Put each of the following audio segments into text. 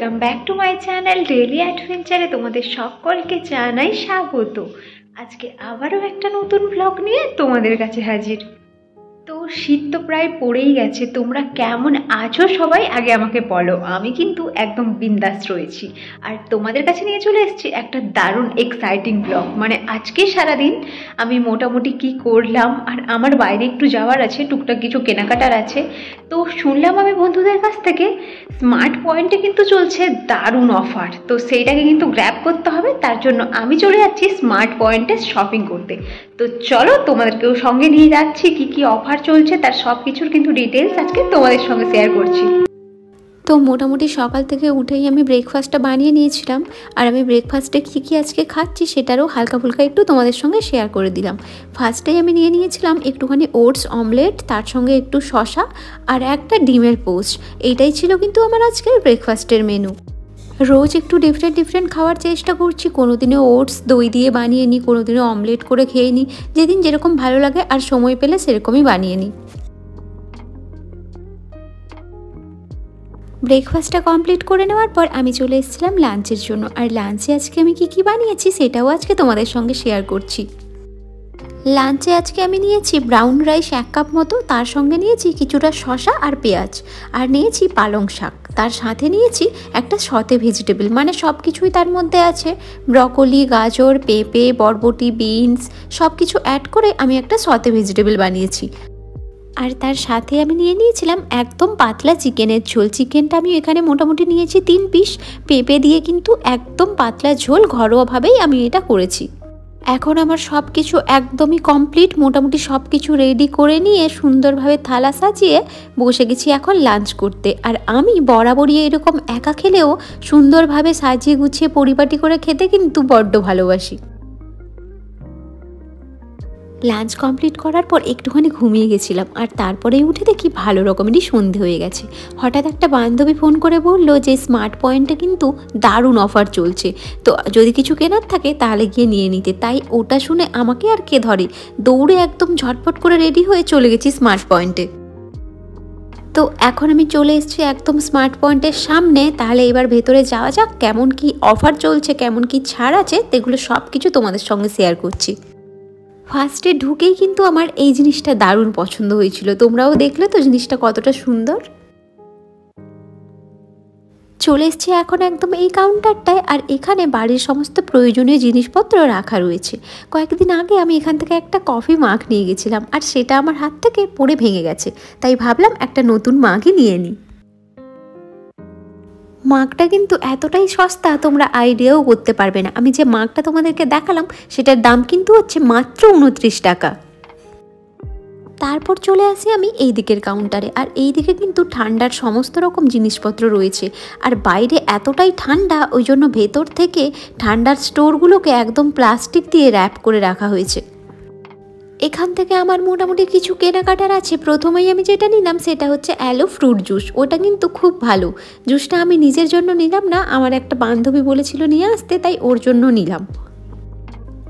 Welcome back to my channel daily অ্যাডভেঞ্চারে তোমাদের সকলকে জানাই স্বাগত। আজকে আবারও একটা নতুন ব্লগ নিয়ে তোমাদের কাছে হাজির। তো শীত তো প্রায় পড়েই গেছে, তোমরা কেমন আছো সবাই আগে আমাকে বলো। আমি কিন্তু একদম বিন্দাস রয়েছি আর তোমাদের কাছে নিয়ে চলে এসেছি একটা দারুণ এক্সাইটিং ব্লগ। মানে আজকে সারাদিন আমি মোটামুটি কি করলাম, আর আমার বাইরে একটু যাওয়ার আছে, টুকটাক কিছু কেনাকাটার আছে। তো শুনলাম আমি বন্ধুদের কাছ থেকে স্মার্ট পয়েন্টে কিন্তু চলছে দারুণ অফার, তো সেইটাকে কিন্তু গ্র্যাব করতে হবে। তার জন্য আমি চলে যাচ্ছি স্মার্ট পয়েন্টে শপিং করতে। তো চলো তোমাদেরকেও সঙ্গে নিয়ে যাচ্ছি, কি কি অফার চলছে তার সব কিছুর কিন্তু ডিটেলস আজকে তোমাদের সঙ্গে শেয়ার করছি। তো মোটামুটি সকাল থেকে উঠেই আমি ব্রেকফাস্টটা বানিয়ে নিয়েছিলাম, আর আমি ব্রেকফাস্টে কী কী আজকে খাচ্ছি সেটারও হালকা ফুলকা একটু তোমাদের সঙ্গে শেয়ার করে দিলাম। ফার্স্টেই আমি নিয়ে নিয়েছিলাম একটুখানি ওটস অমলেট, তার সঙ্গে একটু শসা আর একটা ডিমের পোস্ট। এইটাই ছিল কিন্তু আমার আজকের ব্রেকফাস্টের মেনু। রোজ একটু ডিফারেন্ট খাওয়ার চেষ্টা করছি, কোনো দিনে ওটস দই দিয়ে বানিয়ে নিই, কোনো দিনে অমলেট করে খেয়ে নিই, যেদিন যেরকম ভালো লাগে আর সময় পেলে সেরকমই বানিয়ে নিই। ব্রেকফাস্টটা কমপ্লিট করে নেওয়ার পর আমি চলে এসেছিলাম লাঞ্চের জন্য, আর লাঞ্চে আজকে আমি কি বানিয়েছি সেটাও আজকে তোমাদের সঙ্গে শেয়ার করছি। লাঞ্চে আজকে আমি নিয়েছি ব্রাউন রাইস 1 কাপ মতো, তার সঙ্গে নিয়েছি কিছুটা শসা আর পেঁয়াজ, আর নিয়েছি পালং শাক, তার সাথে নিয়েছি একটা সতে ভেজিটেবল, মানে সব কিছুই তার মধ্যে আছে, ব্রকলি, গাজর, পেঁপে, বরবটি, বিনস সব কিছু অ্যাড করে আমি একটা সতে ভেজিটেবল বানিয়েছি। আর তার সাথে আমি নিয়ে নিয়েছিলাম একদম পাতলা চিকেনের ঝোল। চিকেনটা আমি এখানে মোটামুটি নিয়েছি 3 পিস, পেঁপে দিয়ে কিন্তু একদম পাতলা ঝোল, ঘরোয়াভাবেই আমি এটা করেছি। এখন আমার সব কিছু একদমই কমপ্লিট, মোটামুটি সব কিছু রেডি করে নিয়ে সুন্দরভাবে থালা সাজিয়ে বসে গেছি এখন লাঞ্চ করতে। আর আমি বরাবরই এরকম একা খেলেও সুন্দরভাবে সাজিয়ে গুছিয়ে পরিপাটি করে খেতে কিন্তু বড্ড ভালোবাসি। লাঞ্চ কমপ্লিট করার পর একটুখানি ঘুমিয়ে গেছিলাম, আর তারপরেই উঠে দেখি ভালো রকমেরই সন্ধে হয়ে গেছে। হঠাৎ একটা বান্ধবী ফোন করে বলল যে স্মার্ট পয়েন্টে কিন্তু দারুণ অফার চলছে, তো যদি কিছু কেনার থাকে তাহলে গিয়ে নিয়ে নিতে। তাই ওটা শুনে আমাকে আর কে ধরে, দৌড়ে একদম ঝটপট করে রেডি হয়ে চলে গেছি স্মার্ট পয়েন্টে। তো এখন আমি চলে এসেছি একদম স্মার্ট পয়েন্টের সামনে। তাহলে এবার ভেতরে যাওয়া যাক, কেমন কি অফার চলছে, কেমন কি ছাড় আছে, এগুলো সব কিছু তোমাদের সঙ্গে শেয়ার করছি। ফার্স্টে ঢুকেই কিন্তু আমার এই জিনিসটা দারুণ পছন্দ হয়েছিল, তোমরাও দেখলে তো জিনিসটা কতটা সুন্দর। চলে এসছি এখন একদম এই কাউন্টারটায়, আর এখানে বাড়ির সমস্ত প্রয়োজনীয় জিনিসপত্র রাখা রয়েছে। কয়েকদিন আগে আমি এখান থেকে একটা কফি মাগ নিয়ে গেছিলাম, আর সেটা আমার হাত থেকে পড়ে ভেঙে গেছে, তাই ভাবলাম একটা নতুন মাগই নিয়ে নিই। মাগটা কিন্তু এতটাই সস্তা তোমরা আইডিয়াও করতে পারবে না। আমি যে মাগটা তোমাদেরকে দেখালাম সেটার দাম কিন্তু হচ্ছে মাত্র 29 টাকা। তারপর চলে আসি আমি এই দিকের কাউন্টারে, আর এই দিকে কিন্তু ঠান্ডার সমস্ত রকম জিনিসপত্র রয়েছে। আর বাইরে এতটাই ঠান্ডা, ওই জন্য ভেতর থেকে ঠান্ডার স্টোরগুলোকে একদম প্লাস্টিক দিয়ে র্যাপ করে রাখা হয়েছে। এখান থেকে আমার মোটামুটি কিছু কেনাকাটার আছে। প্রথমেই আমি যেটা নিলাম সেটা হচ্ছে অ্যালো ফ্রুট জুস। ওটা কিন্তু খুব ভালো। জুসটা আমি নিজের জন্য নিলাম না, আমার একটা বান্ধবী বলেছিল নিয়ে আসতে, তাই ওর জন্য নিলাম।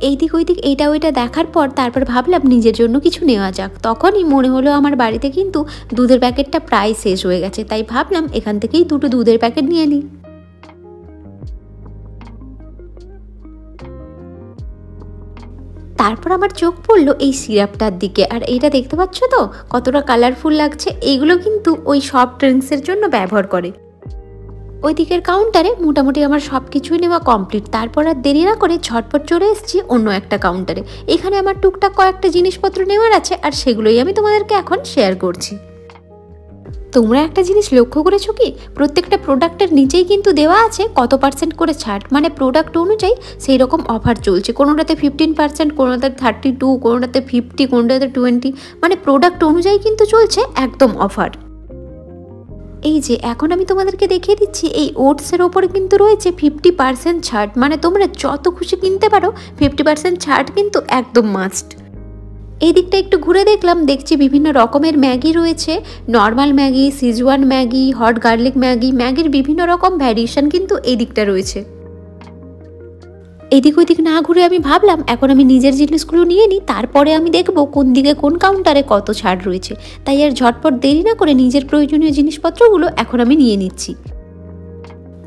এইদিক ওইদিক এইটা ওইটা দেখার পর তারপর ভাবলাম নিজের জন্য কিছু নেওয়া যাক। তখনই মনে হলো আমার বাড়িতে কিন্তু দুধের প্যাকেটটা প্রায় শেষ হয়ে গেছে, তাই ভাবলাম এখান থেকেই 2টো দুধের প্যাকেট নিয়ে নিই। তারপর আমার চোখ পড়লো এই সিরাপটার দিকে, আর এইটা দেখতে পাচ্ছ তো কতটা কালারফুল লাগছে। এইগুলো কিন্তু ওই সফট ড্রিঙ্কসের জন্য ব্যবহার করে। ওই দিকের কাউন্টারে মোটামুটি আমার সব কিছুই নেওয়া কমপ্লিট। তারপর আর দেরি না করে ঝটপট চলে এসেছি অন্য একটা কাউন্টারে। এখানে আমার টুকটাক কয়েকটা জিনিসপত্র নেওয়ার আছে, আর সেগুলোই আমি তোমাদেরকে এখন শেয়ার করছি। তোমরা একটা জিনিস লক্ষ্য করেছো কি, প্রত্যেকটা প্রোডাক্টের নিচেই কিন্তু দেওয়া আছে কত % করে ছাড়, মানে প্রোডাক্ট অনুযায়ী সেই রকম অফার চলছে। কোনোটাতে 15%, কোনোটাতে 32, কোনোটাতে 50, কোনোটাতে 20, মানে প্রোডাক্ট অনুযায়ী কিন্তু চলছে একদম অফার। এই যে এখন আমি তোমাদেরকে দেখিয়ে দিচ্ছি, এই ওটসের ওপরে কিন্তু রয়েছে 50% ছাড়, মানে তোমরা যত খুশি কিনতে পারো, 50% ছাড় কিন্তু একদম মাস্ট। এই দিকটা একটু ঘুরে দেখলাম, দেখছি বিভিন্ন রকমের ম্যাগি রয়েছে, normal Maggi, Schezwan Maggi, hot garlic Maggi, ম্যাগির বিভিন্ন রকম ভ্যারিয়েশন কিন্তু এই দিকটা রয়েছে। এদিক ওইদিক না ঘুরে আমি ভাবলাম এখন আমি নিজের জিনিসগুলো নিয়ে নিই, তারপরে আমি দেখবো কোন দিকে কোন কাউন্টারে কত ছাড় রয়েছে। তাই আর ঝটপট দেরি না করে নিজের প্রয়োজনীয় জিনিসপত্রগুলো এখন আমি নিয়ে নিচ্ছি।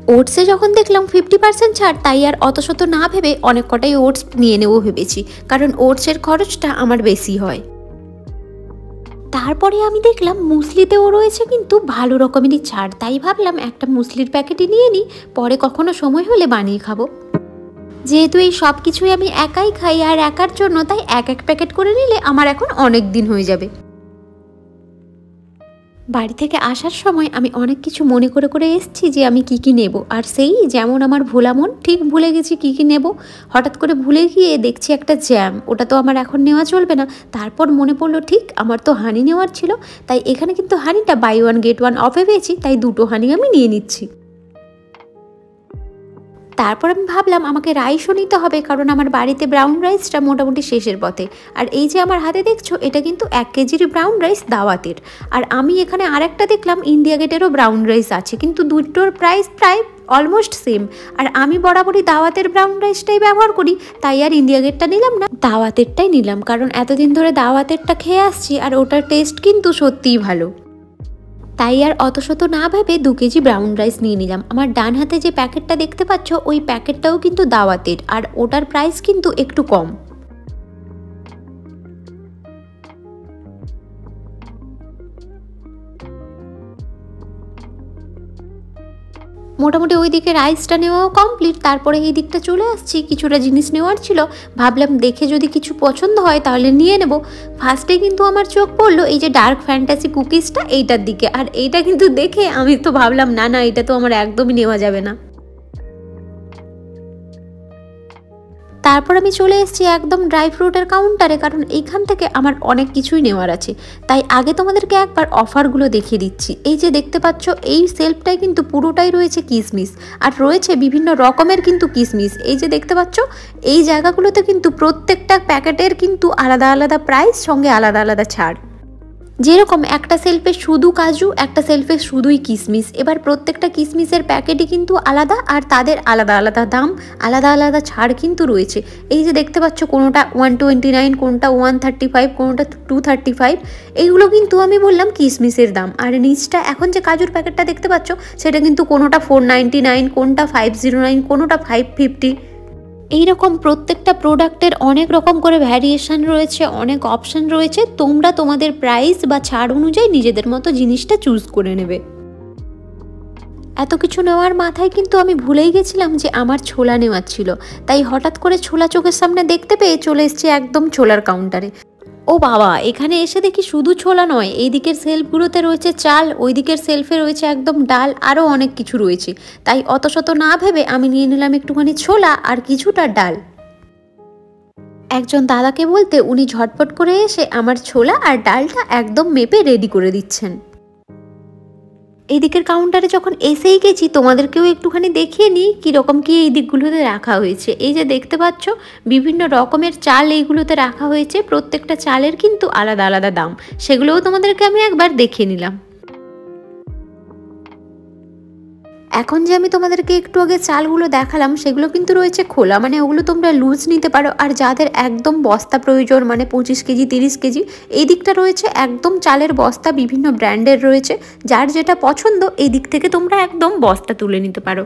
ওটসে যখন দেখলাম 50% ছাড়, তাই আর অত শত না ভেবে অনেক কটাই ওটস নিয়ে নেবো ভেবেছি, কারণ ওটসের খরচটা আমার বেশি হয়। তারপরে আমি দেখলাম মুসলিতেও রয়েছে কিন্তু ভালো রকমেরই ছাড়, তাই ভাবলাম একটা মুসলির প্যাকেটই নিয়ে নিই, পরে কখনো সময় হলে বানিয়ে খাবো। যেহেতু এই সব কিছুই আমি একাই খাই আর একার জন্য, তাই এক এক প্যাকেট করে নিলে আমার এখন অনেক দিন হয়ে যাবে। বাড়ি থেকে আসার সময় আমি অনেক কিছু মনে করে করে এসেছি যে আমি কি কি নেব, আর সেই যেমন আমার ভোলা মন, ঠিক ভুলে গেছি কি কি নেব। হঠাৎ করে ভুলে গিয়ে দেখছি একটা জ্যাম, ওটা তো আমার এখন নেওয়া চলবে না। তারপর মনে পড়লো ঠিক আমার তো হানি নেওয়ার ছিল, তাই এখানে কিন্তু হানিটা বাই ওয়ান গেট ওয়ান অফে পেয়েছি, তাই 2টো হানি আমি নিয়ে নিচ্ছি। তারপর আমি ভাবলাম আমাকে রাইসও নিতে হবে, কারণ আমার বাড়িতে ব্রাউন রাইসটা মোটামুটি শেষের পথে। আর এই যে আমার হাতে দেখছো, এটা কিন্তু 1 কেজির ব্রাউন রাইস দাওয়াতের। আর আমি এখানে আরেকটা দেখলাম ইন্ডিয়া গেটেরও ব্রাউন রাইস আছে, কিন্তু দুটোর প্রাইস প্রায় অলমোস্ট সেম। আর আমি বরাবরই দাওয়াতের ব্রাউন রাইসটাই ব্যবহার করি, তাই আর ইন্ডিয়া গেটটা নিলাম না, দাওয়াতেরটাই নিলাম, কারণ এতদিন ধরে দাওয়াতেরটা খেয়ে আসছি আর ওটার টেস্ট কিন্তু সত্যিই ভালো। তাই আর অত শত না ভেবে 2 কেজি ব্রাউন রাইস নিয়ে নিলাম। আমার ডান হাতে যে প্যাকেটটা দেখতে পাচ্ছ, ওই প্যাকেটটাও কিন্তু দাওয়াতের, আর ওটার প্রাইস কিন্তু একটু কম। মোটামুটি ওই দিকে রাইসটা নেওয়াও কমপ্লিট। তারপরে এই দিকটা চলে আসছি, কিছুটা জিনিস নেওয়ার ছিল, ভাবলাম দেখে যদি কিছু পছন্দ হয় তাহলে নিয়ে নেব। ফার্স্টে কিন্তু আমার চোখ পড়লো এই যে ডার্ক ফ্যান্টাসি কুকিজটা, এইটার দিকে। আর এইটা কিন্তু দেখে আমি তো ভাবলাম না না, এটা তো আমার একদমই নেওয়া যাবে না। তারপর আমি চলে এসেছি একদম ড্রাই ফ্রুটের কাউন্টারে, কারণ এইখান থেকে আমার অনেক কিছুই নেওয়ার আছে। তাই আগে তোমাদেরকে একবার অফারগুলো দেখিয়ে দিচ্ছি। এই যে দেখতে পাচ্ছ, এই সেলফটাই কিন্তু পুরোটাই রয়েছে কিশমিশ, আর রয়েছে বিভিন্ন রকমের কিন্তু কিশমিশ। এই যে দেখতে পাচ্ছ, এই জায়গাগুলোতে কিন্তু প্রত্যেকটা প্যাকেটের কিন্তু আলাদা আলাদা প্রাইস, সঙ্গে আলাদা আলাদা ছাড়। যেরকম একটা সেলফে শুধু কাজু, একটা সেলফে শুধুই কিশমিশ। এবার প্রত্যেকটা কিশমিশের প্যাকেটই কিন্তু আলাদা, আর তাদের আলাদা আলাদা দাম, আলাদা আলাদা ছাড় কিন্তু রয়েছে। এই যে দেখতে পাচ্ছ, কোনোটা 129, কোনোটা 135, কোনোটা 235। এইগুলো কিন্তু আমি বললাম কিশমিশের দাম। আর নিচটা এখন যে কাজুর প্যাকেটটা দেখতে পাচ্ছ, সেটা কিন্তু কোনোটা 499, কোনোটা 509, কোনোটা 550। এইরকম প্রত্যেকটা প্রোডাক্টের অনেক রকম করে ভ্যারিয়েশন রয়েছে, অনেক অপশান রয়েছে। তোমরা তোমাদের প্রাইস বা ছাড় অনুযায়ী নিজেদের মতো জিনিসটা চুজ করে নেবে। এত কিছু নেওয়ার মাথায় কিন্তু আমি ভুলেই গেছিলাম যে আমার ছোলা নেওয়ার ছিল, তাই হঠাৎ করে ছোলা চোখের সামনে দেখতে পেয়ে চলে এসেছি একদম ছোলার কাউন্টারে। ও বাবা, এখানে এসে দেখি শুধু ছোলা নয়, এই দিকের সেলফগুলোতে রয়েছে চাল, ওই দিকের সেলফে রয়েছে একদম ডাল, আরও অনেক কিছু রয়েছে। তাই অত শত না ভেবে আমি নিয়ে নিলাম একটুখানি ছোলা আর কিছুটা ডাল। একজন দাদাকে বলতে উনি ঝটপট করে এসে আমার ছোলা আর ডালটা একদম মেপে রেডি করে দিচ্ছেন। এই দিকের কাউন্টারে যখন এসেই গেছি, তোমাদেরকেও একটুখানি দেখিয়ে নিই কীরকম কি এই দিকগুলোতে রাখা হয়েছে। এই যে দেখতে পাচ্ছ, বিভিন্ন রকমের চাল এইগুলোতে রাখা হয়েছে। প্রত্যেকটা চালের কিন্তু আলাদা আলাদা দাম, সেগুলোও তোমাদেরকে আমি একবার দেখিয়ে নিলাম। এখন যে আমি তোমাদেরকে একটু আগে চালগুলো দেখালাম, সেগুলো কিন্তু রয়েছে খোলা, মানে ওগুলো তোমরা লুজ নিতে পারো। আর যাদের একদম বস্তা প্রয়োজন, মানে 25 কেজি 30 কেজি, এই দিকটা রয়েছে একদম চালের বস্তা, বিভিন্ন ব্র্যান্ডের রয়েছে। যার যেটা পছন্দ এই দিক থেকে তোমরা একদম বস্তা তুলে নিতে পারো।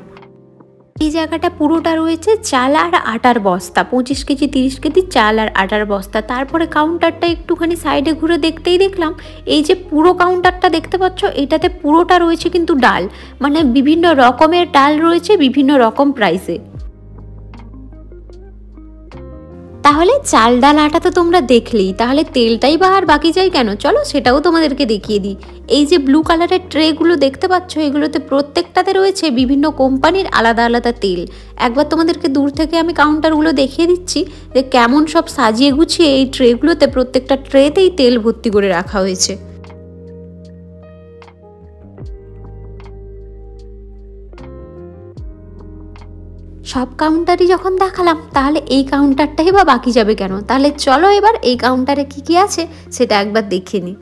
এই জায়গাটা পুরোটা রয়েছে চাল আর আটার বস্তা, 25 কেজি 30 কেজি চাল আর আটার বস্তা। তারপরে কাউন্টারটা একটুখানি সাইডে ঘুরে দেখতেই দেখলাম, এই যে পুরো কাউন্টারটা দেখতে পাচ্ছ, এটাতে পুরোটা রয়েছে কিন্তু ডাল, মানে বিভিন্ন রকমের ডাল রয়েছে বিভিন্ন রকম প্রাইসে। তাহলে চাল ডাল আটা তো তোমরা দেখলেই, তাহলে তেলটাই বা আর বাকি যায় কেন, চলো সেটাও তোমাদেরকে দেখিয়ে দিই। এই যে ব্লু কালারের ট্রেগুলো দেখতে পাচ্ছ, এগুলোতে প্রত্যেকটাতে রয়েছে বিভিন্ন কোম্পানির আলাদা আলাদা তেল। একবার তোমাদেরকে দূর থেকে আমি কাউন্টারগুলো দেখিয়ে দিচ্ছি যে কেমন সব সাজিয়ে গুছিয়ে এই ট্রেগুলোতে, প্রত্যেকটা ট্রেতেই তেল ভর্তি করে রাখা হয়েছে। সব কাউন্টারই যখন দেখালাম, তাহলে এই কাউন্টারটাই বা বাকি যাবে কেন। তাহলে চলো এবার এই কাউন্টারে কি কি আছে সেটা একবার দেখে নিই।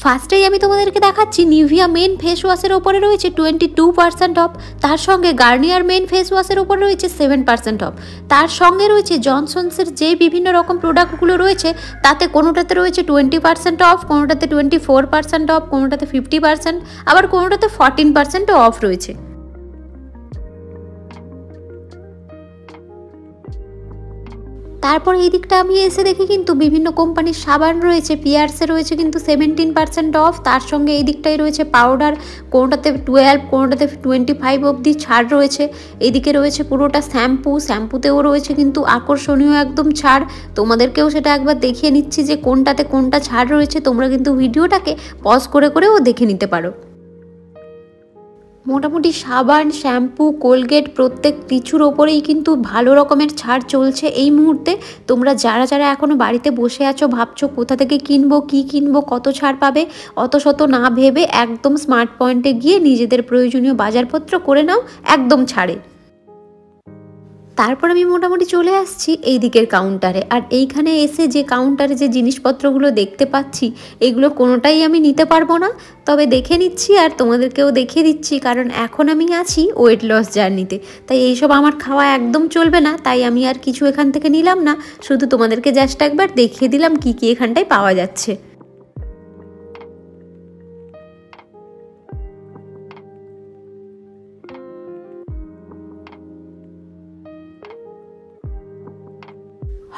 ফার্স্টেই আমি তোমাদেরকে দেখাচ্ছি নিভিয়া মেন ফেস ওয়াশের ওপরে রয়েছে 22% অফ, তার সঙ্গে গার্নিয়ার মেন ফেস ওয়াশের ওপরে রয়েছে 7% অফ, তার সঙ্গে রয়েছে জনসনসের যে বিভিন্ন রকম প্রোডাক্টগুলো রয়েছে তাতে কোনোটাতে রয়েছে 20% অফ, কোনোটাতে 24% অফ, কোনোটাতে 50%, আবার কোনোটাতে 14% অফ রয়েছে। তারপর এই দিকটা আমি এসে দেখি কিন্তু বিভিন্ন কোম্পানির সাবান রয়েছে, পিয়ার্সে রয়েছে কিন্তু 17% অফ, তার সঙ্গে এই দিকটাই রয়েছে পাউডার, কোনোটাতে 12, কোনোটাতে 25 অবধি ছাড় রয়েছে। এদিকে রয়েছে পুরোটা শ্যাম্পুতেও রয়েছে কিন্তু আকর্ষণীয় একদম ছাড়। তোমাদেরকেও সেটা একবার দেখিয়ে নিচ্ছি যে কোনটাতে কোনটা ছাড় রয়েছে, তোমরা কিন্তু ভিডিওটাকে পজ করে করেও দেখে নিতে পারো। মোটামুটি সাবান, শ্যাম্পু, কোলগেট প্রত্যেক কিছুর ওপরেই কিন্তু ভালো রকমের ছাড় চলছে এই মুহূর্তে। তোমরা যারা যারা এখনও বাড়িতে বসে আছো, ভাবছো কোথা থেকে কিনবো, কি কিনবো, কত ছাড় পাবে, অত শত না ভেবে একদম স্মার্ট পয়েন্টে গিয়ে নিজেদের প্রয়োজনীয় বাজারপত্র করে নাও একদম ছাড়ে। তারপর আমি মোটামুটি চলে আসছি এই দিকের কাউন্টারে, আর এইখানে এসে যে কাউন্টারে যে জিনিসপত্রগুলো দেখতে পাচ্ছি এগুলো কোনোটাই আমি নিতে পারবো না, তবে দেখে নিচ্ছি আর তোমাদেরকেও দেখিয়ে দিচ্ছি, কারণ এখন আমি আছি ওয়েট লস জার্নিতে, তাই এইসব আমার খাওয়া একদম চলবে না। তাই আমি আর কিছু এখান থেকে নিলাম না, শুধু তোমাদেরকে জাস্ট একবার দেখিয়ে দিলাম কি কি এখানটায় পাওয়া যাচ্ছে।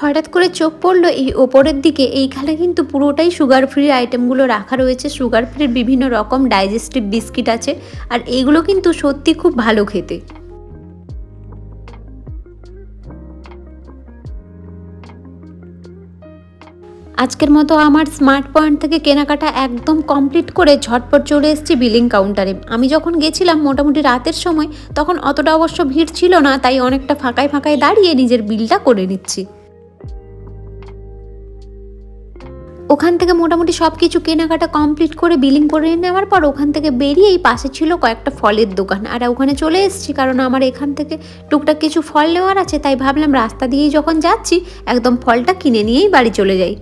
হঠাৎ করে চোখ পড়লো এই ওপরের দিকে, এইখানে কিন্তু পুরোটাই সুগার ফ্রি আইটেমগুলো রাখা রয়েছে। সুগার ফ্রির বিভিন্ন রকম ডাইজেস্টিভ বিস্কিট আছে, আর এইগুলো কিন্তু সত্যি খুব ভালো খেতে। আজকের মতো আমার স্মার্ট পয়েন্ট থেকে কেনাকাটা একদম কমপ্লিট করে ঝটপট চলে এসেছি বিলিং কাউন্টারে। আমি যখন গেছিলাম মোটামুটি রাতের সময়, তখন অতটা অবশ্য ভিড় ছিল না, তাই অনেকটা ফাঁকায় ফাঁকায় দাঁড়িয়ে নিজের বিলটা করে নিচ্ছি। ওখান থেকে মোটামুটি সব কিছু কেনাকাটা কমপ্লিট করে বিলিং করে নেওয়ার পর ওখান থেকে বেরিয়ে এই পাশে ছিল কয়েকটা ফলের দোকান, আর ওখানে চলে এসেছি কারণ আমার এখান থেকে টুকটাক কিছু ফল নেওয়ার আছে, তাই ভাবলাম রাস্তা দিয়েই যখন যাচ্ছি একদম ফলটা কিনে নিয়েই বাড়ি চলে যাই।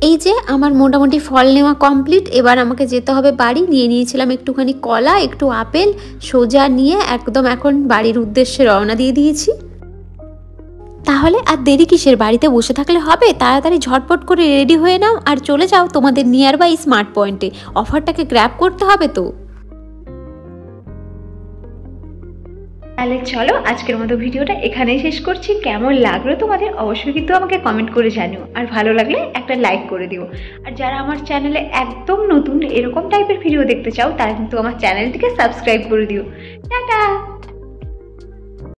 এই যে আমার মোটামুটি ফল নেওয়া কমপ্লিট, এবার আমাকে যেতে হবে বাড়ি। নিয়ে নিয়েছিলাম একটুখানি কলা, একটু আপেল, সোজা নিয়ে একদম এখন বাড়ির উদ্দেশ্যে রওনা দিয়ে দিয়েছি। তাহলে আর দেরি কিসের, বাড়িতে বসে থাকলে হবে? তাড়াতাড়ি ঝটপট করে রেডি হয়ে নাও আর চলে যাও তোমাদের নিয়ার বাই স্মার্ট পয়েন্টে। অফারটাকে গ্র্যাব করতে হবে তো। তাহলে চলো আজকের মতো ভিডিওটা এখানেই শেষ করছি। কেমন লাগলো তোমাদের অবশ্যই কিন্তু আমাকে কমেন্ট করে জানিও, আর ভালো লাগলে একটা লাইক করে দিও। আর যারা আমার চ্যানেলে একদম নতুন এরকম টাইপের ভিডিও দেখতে চাও তারা কিন্তু আমার চ্যানেলটিকে সাবস্ক্রাইব করে দিও। টাটা।